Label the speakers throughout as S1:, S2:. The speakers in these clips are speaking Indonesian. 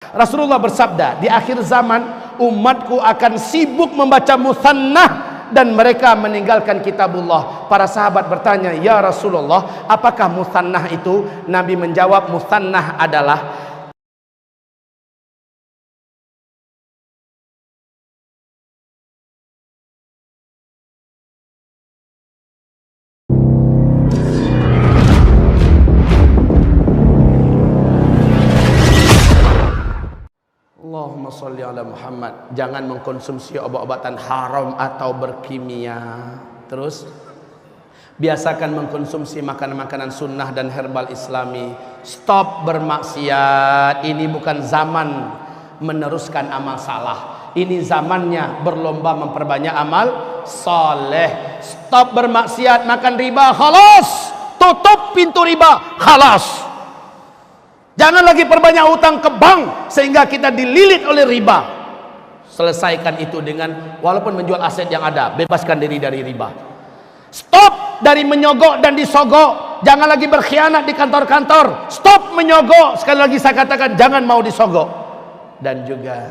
S1: Rasulullah bersabda, di akhir zaman umatku akan sibuk membaca musannah dan mereka meninggalkan kitabullah. Para sahabat bertanya, ya Rasulullah, apakah musannah itu? Nabi menjawab, musannah adalah Allahumma salli ala Muhammad. Jangan mengkonsumsi obat-obatan haram atau berkimia. Terus biasakan mengkonsumsi makanan-makanan sunnah dan herbal islami. Stop bermaksiat. Ini bukan zaman meneruskan amal salah. Ini zamannya berlomba memperbanyak amal saleh. Stop bermaksiat, makan riba, khalas. Tutup pintu riba, khalas. Jangan lagi perbanyak hutang ke bank sehingga kita dililit oleh riba. Selesaikan itu dengan, walaupun menjual aset yang ada, bebaskan diri dari riba. Stop dari menyogok dan disogok. Jangan lagi berkhianat di kantor-kantor. Stop menyogok. Sekali lagi saya katakan, jangan mau disogok. Dan juga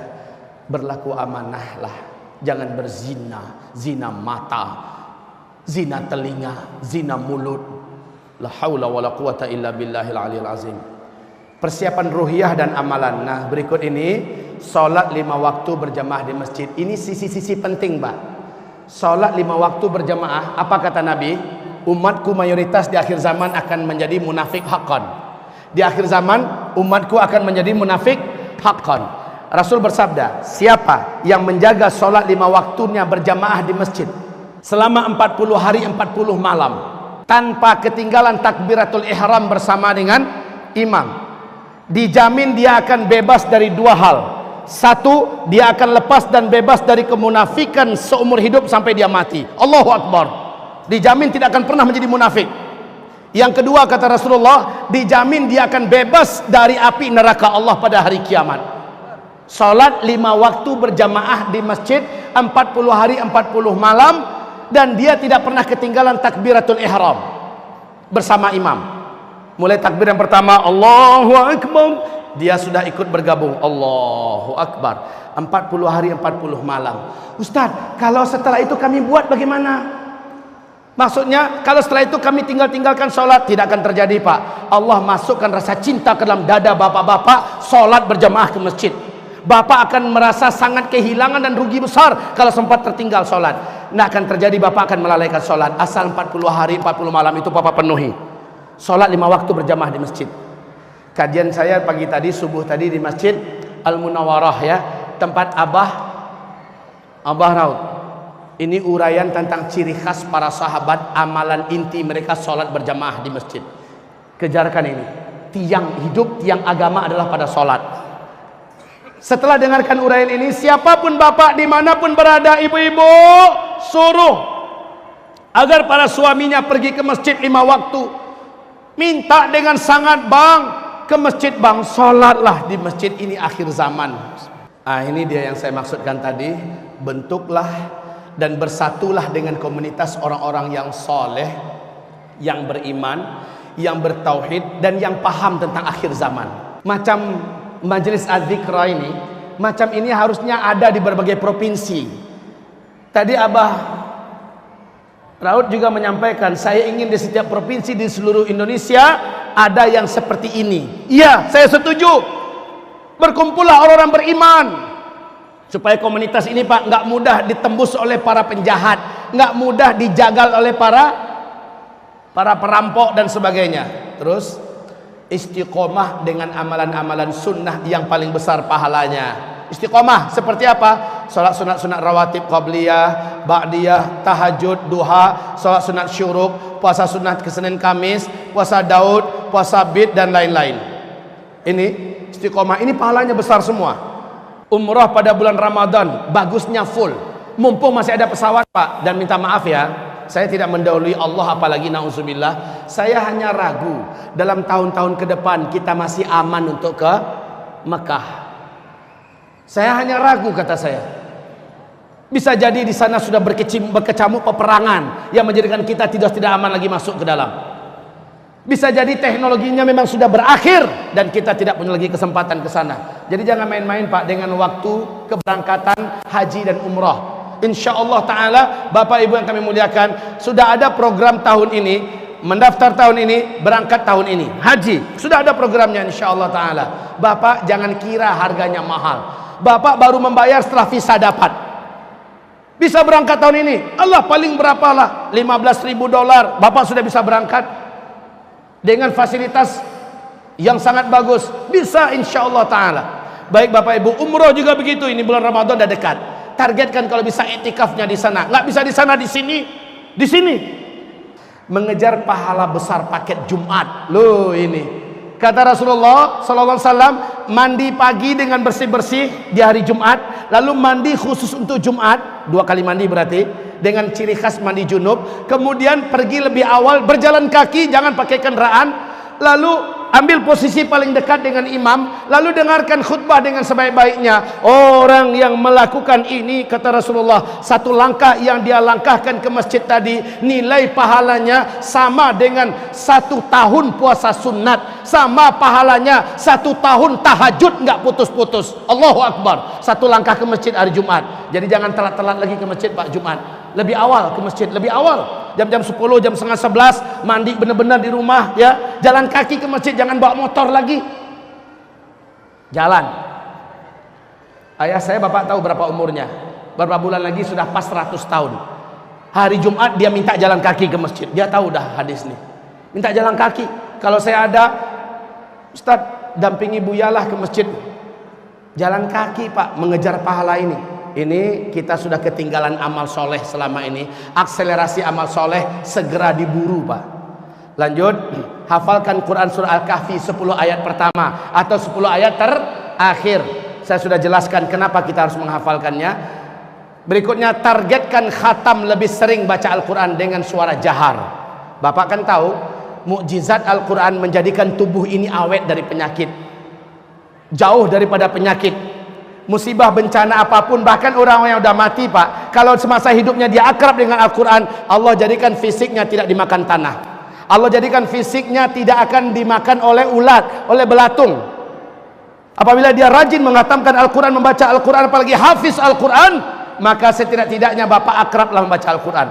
S1: berlaku amanahlah. Jangan berzina, zina mata, zina telinga, zina mulut. La haula wala quwata illa billahil aliyil azim. Persiapan ruhiyah dan amalan. Nah, berikut ini solat 5 waktu berjamaah di masjid. Ini sisi-sisi penting, Pak. Solat 5 waktu berjamaah, apa kata Nabi? Umatku mayoritas di akhir zaman akan menjadi munafik haqqan. Di akhir zaman umatku akan menjadi munafik haqqan. Rasul bersabda, siapa yang menjaga solat 5 waktunya berjamaah di masjid selama 40 hari 40 malam tanpa ketinggalan takbiratul ihram bersama dengan imam, dijamin dia akan bebas dari 2 hal. 1, dia akan lepas dan bebas dari kemunafikan seumur hidup sampai dia mati. Allahu Akbar. Dijamin tidak akan pernah menjadi munafik. Yang kedua, kata Rasulullah, dijamin dia akan bebas dari api neraka Allah pada hari kiamat. Salat 5 waktu berjamaah di masjid 40 hari 40 malam, dan dia tidak pernah ketinggalan takbiratul ihram bersama imam. Mulai takbir yang pertama, Allahu Akbar, dia sudah ikut bergabung, Allahu Akbar. 40 hari 40 malam. Ustaz, kalau setelah itu kami buat bagaimana? Maksudnya, kalau setelah itu kami tinggalkan sholat, tidak akan terjadi, Pak. Allah masukkan rasa cinta ke dalam dada bapak-bapak, sholat berjamaah ke masjid. Bapak akan merasa sangat kehilangan dan rugi besar kalau sempat tertinggal sholat. Nah, akan terjadi, bapak akan melalaikan sholat. Asal 40 hari 40 malam itu bapak penuhi. Sholat 5 waktu berjamaah di masjid. Kajian saya pagi tadi, subuh tadi di Masjid Al-Munawwarah, ya, tempat Abah Raud. Ini uraian tentang ciri khas para sahabat, amalan inti mereka sholat berjamaah di masjid. Kejarkan ini. Tiang hidup, tiang agama adalah pada sholat. Setelah dengarkan uraian ini, siapapun bapak dimanapun berada, ibu-ibu, suruh agar para suaminya pergi ke masjid 5 waktu. Minta dengan sangat, bang, ke masjid bang, sholatlah di masjid ini akhir zaman. Ah, ini dia yang saya maksudkan tadi. Bentuklah dan bersatulah dengan komunitas orang-orang yang soleh, yang beriman, yang bertauhid, dan yang paham tentang akhir zaman. Macam majelis az-zikra ini, macam ini harusnya ada di berbagai provinsi. Tadi Abah Raud juga menyampaikan, saya ingin di setiap provinsi di seluruh Indonesia ada yang seperti ini. Iya, saya setuju. Berkumpullah orang-orang beriman, supaya komunitas ini, Pak, nggak mudah ditembus oleh para penjahat, nggak mudah dijagal oleh para perampok dan sebagainya. Terus istiqomah dengan amalan-amalan sunnah yang paling besar pahalanya. Istiqomah seperti apa? Salat sunat-sunat rawatib qabliyah, ba'diyah, tahajud, duha, salat sunat syuruk, puasa sunat ke Senin Kamis, puasa Daud, puasa Bid, dan lain-lain. Ini istiqomah, ini pahalanya besar semua. Umrah pada bulan Ramadan, bagusnya full. Mumpung masih ada pesawat, Pak, dan minta maaf ya, saya tidak mendahului Allah, apalagi na'udzubillah. Saya hanya ragu dalam tahun-tahun ke depan kita masih aman untuk ke Mekah. Saya hanya ragu, kata saya. Bisa jadi di sana sudah berkecamuk peperangan yang menjadikan kita tidak aman lagi masuk ke dalam. Bisa jadi teknologinya memang sudah berakhir dan kita tidak punya lagi kesempatan ke sana. Jadi jangan main-main Pak dengan waktu keberangkatan haji dan umrah. Insyaallah taala Bapak Ibu yang kami muliakan, sudah ada program tahun ini, mendaftar tahun ini, berangkat tahun ini, haji. Sudah ada programnya insyaallah taala. Bapak jangan kira harganya mahal. Bapak baru membayar setelah visa dapat. Bisa berangkat tahun ini. Allah paling berapalah? $15.000. Bapak sudah bisa berangkat dengan fasilitas yang sangat bagus, bisa insyaallah taala. Baik Bapak Ibu, umroh juga begitu. Ini bulan Ramadan udah dekat. Targetkan kalau bisa itikafnya di sana. Nggak bisa di sana, di sini. Di sini. Mengejar pahala besar paket Jumat. Loh ini. Kata Rasulullah sallallahu alaihi wasallam, mandi pagi dengan bersih-bersih di hari Jumat, lalu mandi khusus untuk Jumat, 2 kali mandi berarti, dengan ciri khas mandi junub, kemudian pergi lebih awal, berjalan kaki, jangan pakai kendaraan, lalu ambil posisi paling dekat dengan imam, lalu dengarkan khutbah dengan sebaik-baiknya. Orang yang melakukan ini, kata Rasulullah, satu langkah yang dia langkahkan ke masjid tadi, nilai pahalanya sama dengan 1 tahun puasa sunat, sama pahalanya 1 tahun tahajud nggak putus-putus. Allahu Akbar. 1 langkah ke masjid hari Jumat. Jadi jangan telat-telat lagi ke masjid Pak Jumat, lebih awal ke masjid, lebih awal, jam-jam 10, jam setengah 11, mandi benar-benar di rumah ya, jalan kaki ke masjid, jangan bawa motor lagi, jalan. Ayah saya Bapak tahu berapa umurnya, berapa bulan lagi sudah pas 100 tahun. Hari Jumat dia minta jalan kaki ke masjid, dia tahu dah hadis nih, minta jalan kaki. Kalau saya ada, Ustaz dampingi Buyalah ke masjid, jalan kaki Pak, mengejar pahala ini. Ini kita sudah ketinggalan amal soleh selama ini. Akselerasi amal soleh segera diburu Pak. Lanjut, hafalkan Quran surah Al-Kahfi 10 ayat pertama atau 10 ayat terakhir. Saya sudah jelaskan kenapa kita harus menghafalkannya. Berikutnya, targetkan khatam lebih sering baca Al-Quran dengan suara jahar. Bapak kan tahu mukjizat Al-Quran menjadikan tubuh ini awet dari penyakit, jauh daripada penyakit, musibah, bencana apapun. Bahkan orang yang sudah mati Pak, kalau semasa hidupnya dia akrab dengan Al-Quran, Allah jadikan fisiknya tidak dimakan tanah, Allah jadikan fisiknya tidak akan dimakan oleh ulat, oleh belatung. Apabila dia rajin menghatamkan Al-Quran, membaca Al-Quran, apalagi hafiz Al-Quran, maka setidak-tidaknya Bapak akrablah membaca Al-Quran.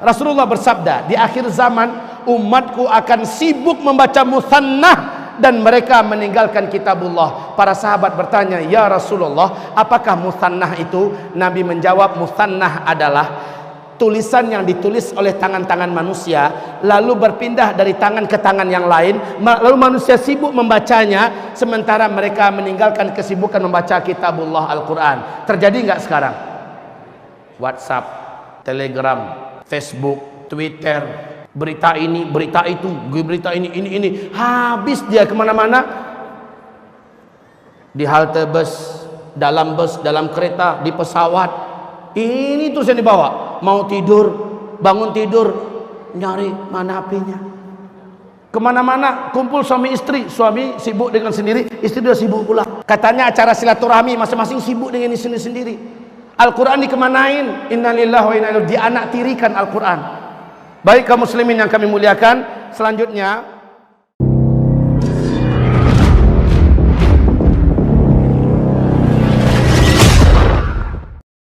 S1: Rasulullah bersabda, di akhir zaman umatku akan sibuk membaca musannah dan mereka meninggalkan kitabullah. Para sahabat bertanya, ya Rasulullah, apakah musannah itu? Nabi menjawab, musannah adalah tulisan yang ditulis oleh tangan-tangan manusia, lalu berpindah dari tangan ke tangan yang lain, lalu manusia sibuk membacanya, sementara mereka meninggalkan kesibukan membaca kitabullah Al-Quran. Terjadi nggak sekarang? WhatsApp, Telegram, Facebook, Twitter, berita ini, berita itu, berita ini, habis dia kemana-mana, di halte bus, dalam kereta, di pesawat, ini terus yang dibawa. Mau tidur, bangun tidur, nyari mana HP-nya, kemana-mana, kumpul suami istri, suami sibuk dengan sendiri, istri dia sibuk pula. Katanya acara silaturahmi, masing-masing sibuk dengan istri sendiri. Al-Quran dikemanain? Innalillahi wa inna ilaihi raji'un, dianaktirikan Al-Quran. Baik kaum muslimin yang kami muliakan, selanjutnya